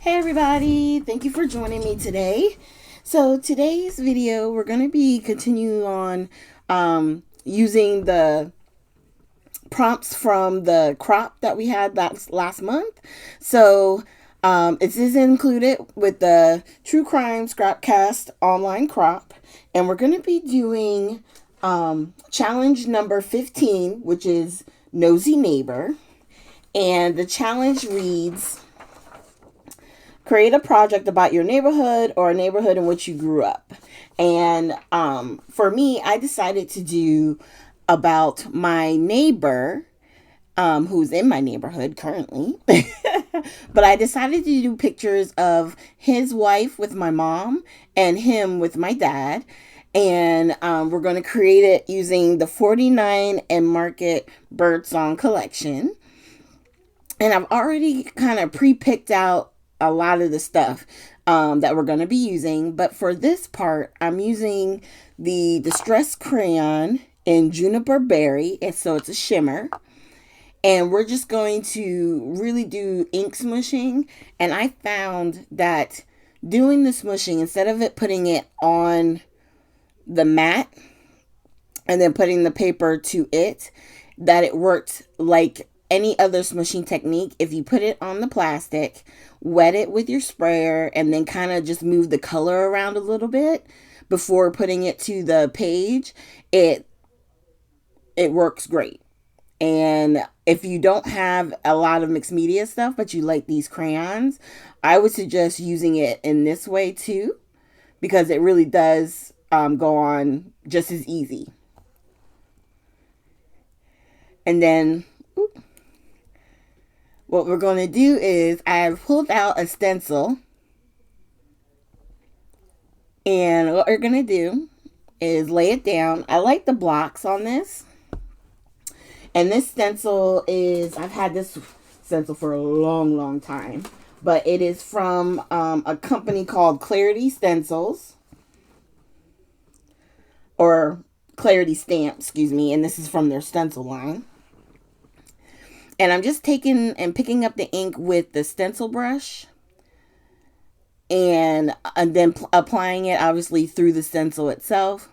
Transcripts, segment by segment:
Hey everybody, thank you for joining me today. So today's video, we're going to be continuing on using the prompts from the crop that we had last month. So it is included with the True Crime Scrapcast online crop. And we're going to be doing challenge number 15, which is Nosy Neighbor. And the challenge reads: create a project about your neighborhood or a neighborhood in which you grew up. And for me, I decided to do about my neighbor, who's in my neighborhood currently. But I decided to do pictures of his wife with my mom and him with my dad. And we're going to create it using the 49 and Market Birdsong collection. And I've already kind of pre-picked out a lot of the stuff that we're going to be using. But for this part, I'm using the Distress Crayon in Juniper Berry. And so it's a shimmer. And we're just going to really do ink smushing. And I found that doing the smushing, instead of it putting it on the mat and then putting the paper to it, that it worked like any other smushing technique. If you put it on the plastic, wet it with your sprayer, and then kind of just move the color around a little bit before putting it to the page, it works great. And if you don't have a lot of mixed media stuff, but you like these crayons, I would suggest using it in this way too, because it really does go on just as easy. And then what we're going to do is I've pulled out a stencil. And what we're going to do is lay it down. I like the blocks on this. And this stencil is, I've had this stencil for a long, long time. But it is from a company called Clarity Stencils. Or Clarity Stamps, excuse me. And this is from their stencil line. And I'm just taking and picking up the ink with the stencil brush. And then applying it obviously through the stencil itself.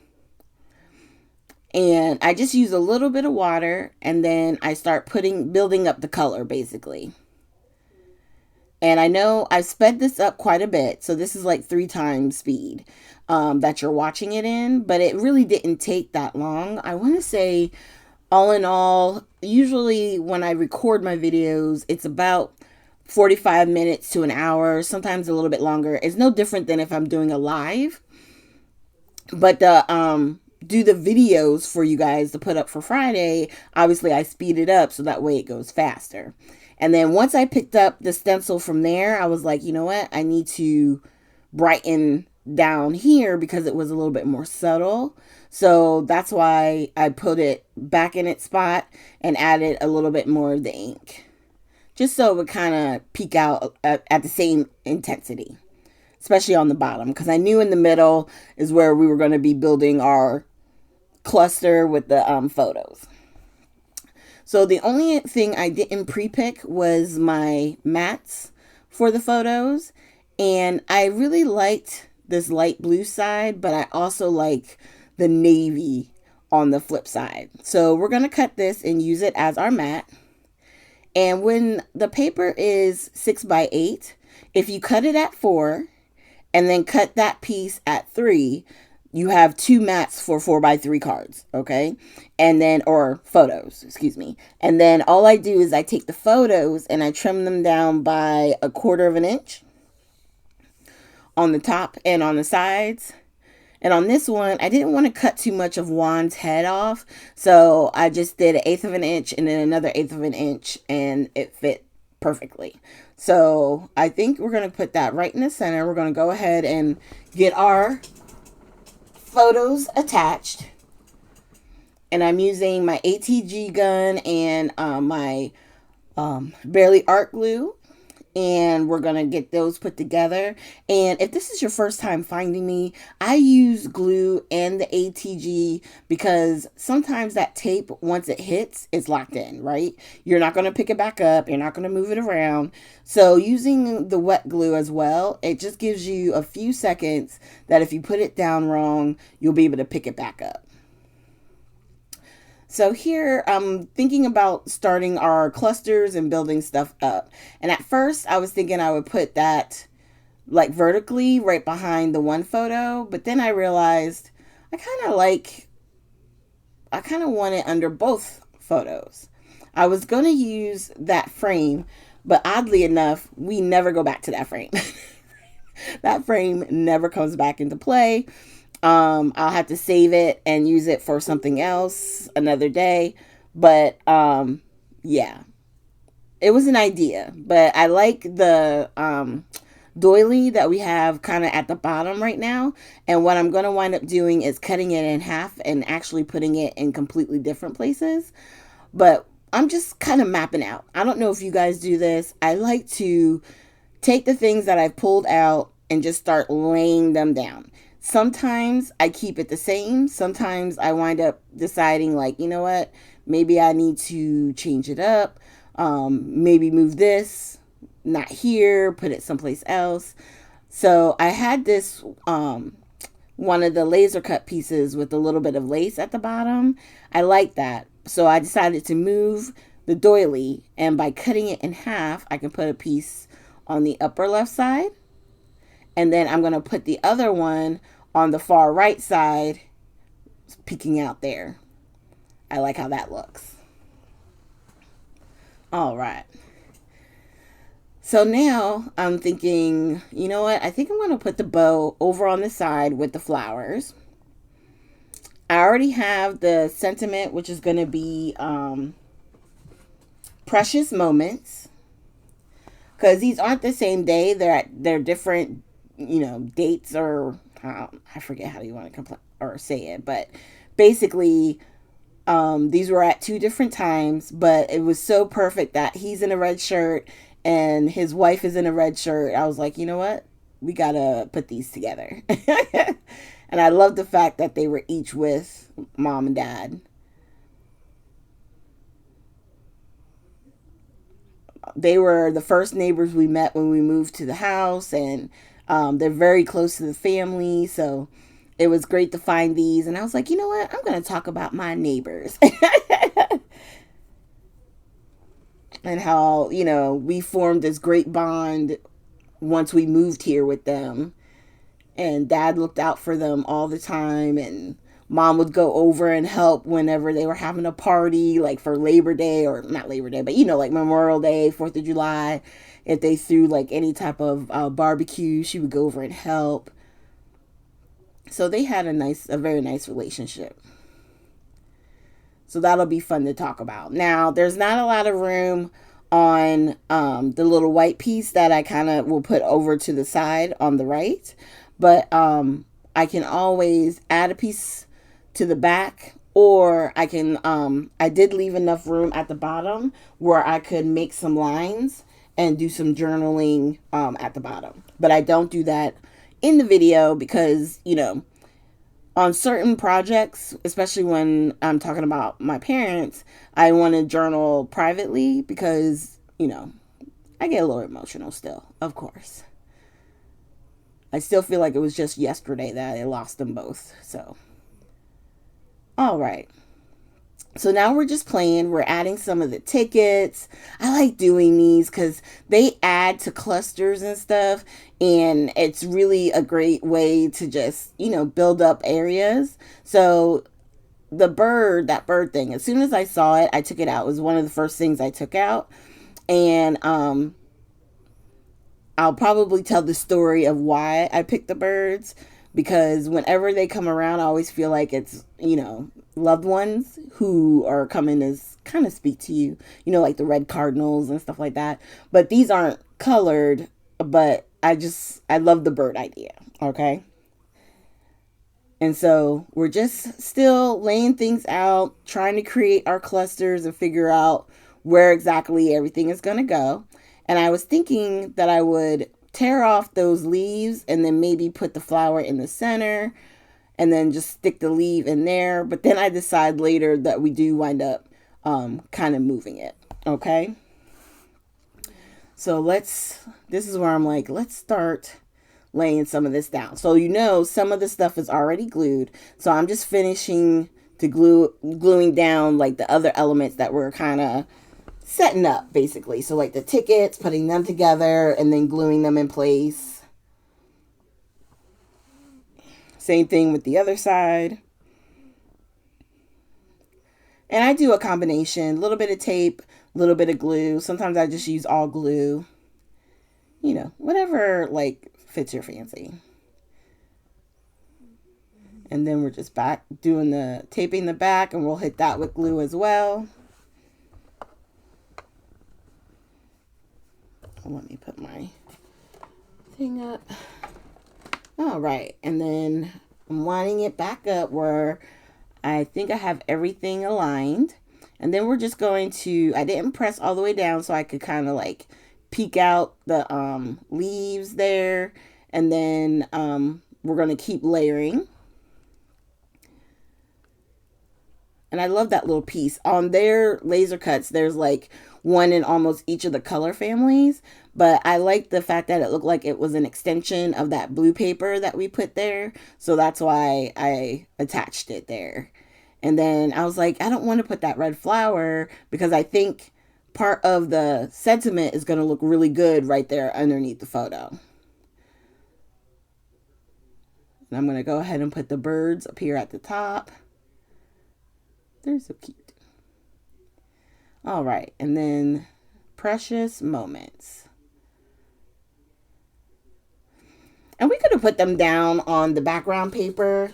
And I just use a little bit of water, and then I start building up the color basically. And I know I've sped this up quite a bit, so this is like 3 times speed that you're watching it in, but it really didn't take that long. I want to say, all in all, usually when I record my videos, it's about 45 minutes to an hour, sometimes a little bit longer. It's no different than if I'm doing a live. But do the videos for you guys to put up for Friday, obviously I speed it up so that way it goes faster. And then once I picked up the stencil from there, I was like, you know what? I need to brighten down here because it was a little bit more subtle. So that's why I put it back in its spot and added a little bit more of the ink, just so it would kind of peak out at the same intensity, especially on the bottom, because I knew in the middle is where we were going to be building our cluster with the photos. So the only thing I didn't pre-pick was my mats for the photos. And I really liked this light blue side, but I also like the navy on the flip side. So we're going to cut this and use it as our mat. And when the paper is 6x8, if you cut it at 4 and then cut that piece at 3, you have 2 mats for 4x3 cards, okay? And then, or photos, excuse me. And then all I do is I take the photos and I trim them down by 1/4 of an inch on the top and on the sides. And on this one, I didn't want to cut too much of Juan's head off, so I just did 1/8 of an inch and then another 1/8 of an inch, and it fit perfectly. So I think we're going to put that right in the center. We're going to go ahead and get our photos attached. And I'm using my ATG gun and my Barely Art glue. and we're going to get those put together. And if this is your first time finding me, I use glue and the ATG because sometimes that tape, once it hits, it's locked in, right? You're not going to pick it back up. You're not going to move it around. So using the wet glue as well, it just gives you a few seconds that if you put it down wrong, you'll be able to pick it back up. So here I'm thinking about starting our clusters and building stuff up. And at first I was thinking I would put that like vertically right behind the one photo, but then I realized I kind of want it under both photos. I was going to use that frame, but oddly enough, we never go back to that frame. That frame never comes back into play. I'll have to save it and use it for something else another day. But yeah, it was an idea. But I like the doily that we have kind of at the bottom right now. And what I'm going to wind up doing is cutting it in half and actually putting it in completely different places. But I'm just kind of mapping out. I don't know if you guys do this. I like to take the things that I've pulled out and just start laying them down. Sometimes I keep it the same. Sometimes I wind up deciding, like, you know what, maybe I need to change it up. Maybe move this, not here, put it someplace else. So I had this one of the laser cut pieces with a little bit of lace at the bottom. I like that. So I decided to move the doily, and by cutting it in half, I can put a piece on the upper left side. And then I'm going to put the other one on the far right side, peeking out there. I like how that looks. All right. So now I'm thinking, you know what? I think I'm going to put the bow over on the side with the flowers. I already have the sentiment, which is going to be precious moments. Because these aren't the same day. They're different, dates, or I forget how you want to or say it. But basically, these were at 2 different times. But it was so perfect that he's in a red shirt and his wife is in a red shirt. I was like, you know what? We got to put these together. And I love the fact that they were each with mom and dad. They were the first neighbors we met when we moved to the house, and they're very close to the family. So it was great to find these. And I was like, you know what? I'm going to talk about my neighbors. And how, we formed this great bond once we moved here with them. And dad looked out for them all the time. And mom would go over and help whenever they were having a party, like for Labor Day, or not Labor Day, but like Memorial Day, 4th of July. If they threw like any type of barbecue, she would go over and help. So they had a very nice relationship. So that'll be fun to talk about. Now, there's not a lot of room on the little white piece that I kind of will put over to the side on the right. But I can always add a piece to the back, or I can, I did leave enough room at the bottom where I could make some lines and do some journaling at the bottom. But I don't do that in the video because, on certain projects, especially when I'm talking about my parents, I want to journal privately because, I get a little emotional still, of course. I still feel like it was just yesterday that I lost them both. So, all right. So now we're just playing. We're adding some of the tickets. I like doing these because they add to clusters and stuff. And it's really a great way to just, build up areas. So that bird thing, as soon as I saw it, I took it out. It was one of the first things I took out. And I'll probably tell the story of why I picked the birds, because whenever they come around, I always feel like it's, loved ones who are coming to kind of speak to you, like the red cardinals and stuff like that. But these aren't colored, but I love the bird idea. Okay. And so we're just still laying things out, trying to create our clusters and figure out where exactly everything is going to go. And I was thinking that I would tear off those leaves and then maybe put the flower in the center and then just stick the leaf in there. But then I decide later that we do wind up kind of moving it. Okay. So this is where I'm like, let's start laying some of this down. So some of the stuff is already glued. So I'm just finishing to gluing down like the other elements that we're kind of setting up basically. So like the tickets, putting them together and then gluing them in place. Same thing with the other side. And I do a combination, a little bit of tape, a little bit of glue. Sometimes I just use all glue. Whatever like fits your fancy. And then we're just back doing the taping the back, and we'll hit that with glue as well. Let me put my thing up. All right. And then I'm lining it back up where I think I have everything aligned. And then we're just going to, I didn't press all the way down so I could kind of like peek out the leaves there. And then we're going to keep layering. And I love that little piece. On their laser cuts, there's like one in almost each of the color families. But I like the fact that it looked like it was an extension of that blue paper that we put there. So that's why I attached it there. And then I was like, I don't want to put that red flower because I think part of the sentiment is going to look really good right there underneath the photo. And I'm going to go ahead and put the birds up here at the top. They're so cute. All right. And then Precious Moments. And we could have put them down on the background paper.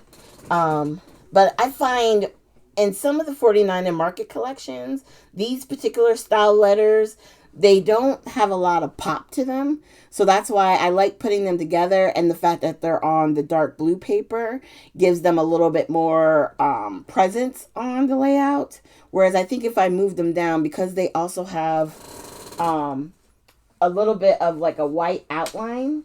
But I find in some of the 49 and Market collections, these particular style letters, they don't have a lot of pop to them. So that's why I like putting them together. And the fact that they're on the dark blue paper gives them a little bit more presence on the layout. Whereas I think if I move them down, because they also have a little bit of like a white outline,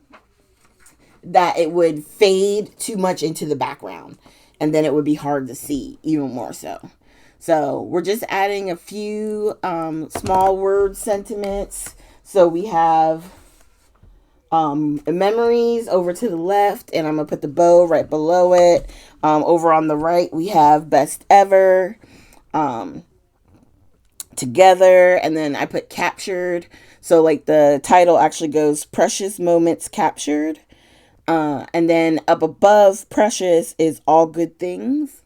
that it would fade too much into the background. And then it would be hard to see even more so. So we're just adding a few small word sentiments. So we have memories over to the left, and I'm going to put the bow right below it. Over on the right, we have best ever together. And then I put captured. So like the title actually goes Precious Moments Captured. And then up above Precious is All Good Things.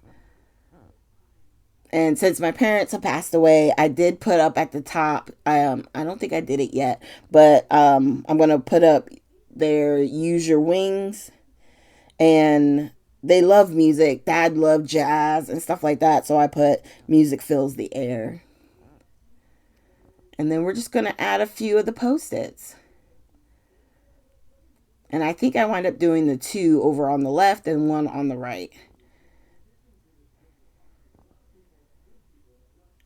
And since my parents have passed away, I did put up at the top, I don't think I did it yet, but I'm going to put up their Use Your Wings. And they love music. Dad loved jazz and stuff like that. So I put Music Fills the Air. And then we're just going to add a few of the Post-its. And I think I wind up doing the 2 over on the left and 1 on the right.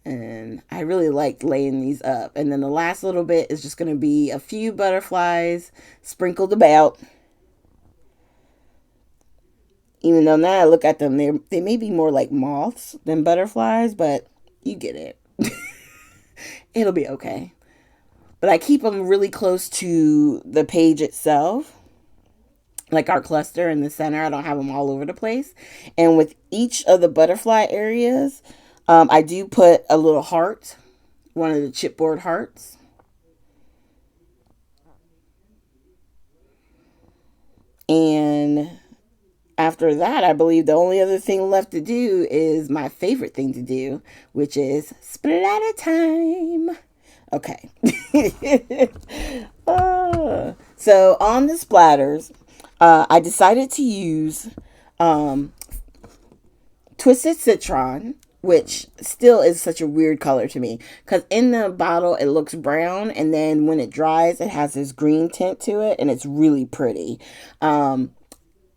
And I really liked laying these up. And then the last little bit is just going to be a few butterflies sprinkled about. Even though now I look at them, they may be more like moths than butterflies, but you get it. It'll be okay. But I keep them really close to the page itself. Like our cluster in the center, I don't have them all over the place. And with each of the butterfly areas, I do put a little heart, one of the chipboard hearts. And after that, I believe the only other thing left to do is my favorite thing to do, which is splatter time. Okay. So on the splatters, I decided to use Twisted Citron, which still is such a weird color to me. Because in the bottle, it looks brown. And then when it dries, it has this green tint to it. And it's really pretty. And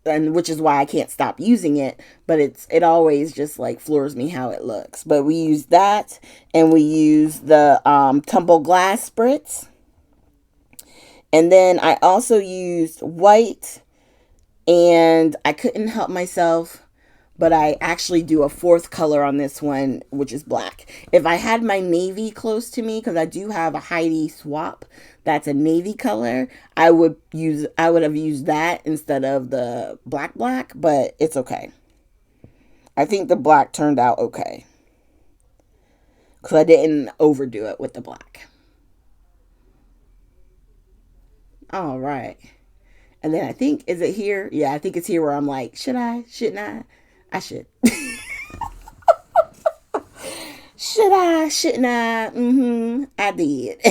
which is why I can't stop using it. But it always just like floors me how it looks. But we use that. And we use the Tumble Glass Spritz. And then I also used white, and I couldn't help myself, but I actually do a fourth color on this one, which is black. If I had my navy close to me, because I do have a Heidi swap that's a navy color, I would have used that instead of the black, but it's okay. I think the black turned out okay because I didn't overdo it with the black. All right. And then I think, is it here? Yeah, I think it's here where I'm like, should I? Shouldn't I? I should. Should I? Shouldn't I? I did.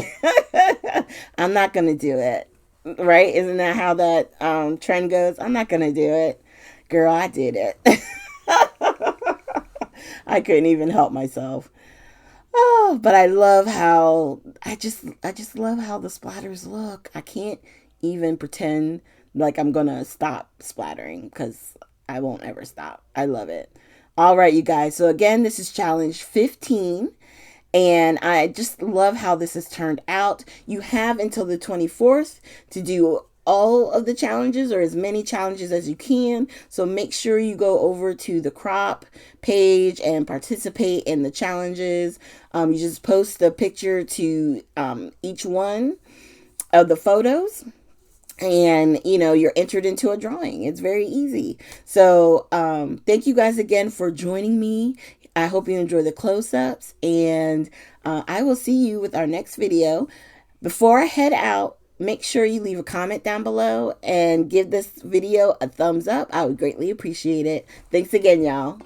I'm not going to do it. Right? Isn't that how that trend goes? I'm not going to do it. Girl, I did it. I couldn't even help myself. Oh, but I love how I just love how the splatters look. I can't even pretend like I'm gonna stop splattering because I won't ever stop. I love it. All right, you guys. So again, this is challenge 15. And I just love how this has turned out. You have until the 24th to do all of the challenges or as many challenges as you can. So make sure you go over to the crop page and participate in the challenges. You just post a picture to each one of the photos, and you're entered into a drawing. It's very easy. So thank you guys again for joining me. I hope you enjoy the close-ups, and I will see you with our next video. Before I head out, make sure you leave a comment down below and give this video a thumbs up. I would greatly appreciate it. Thanks again, y'all.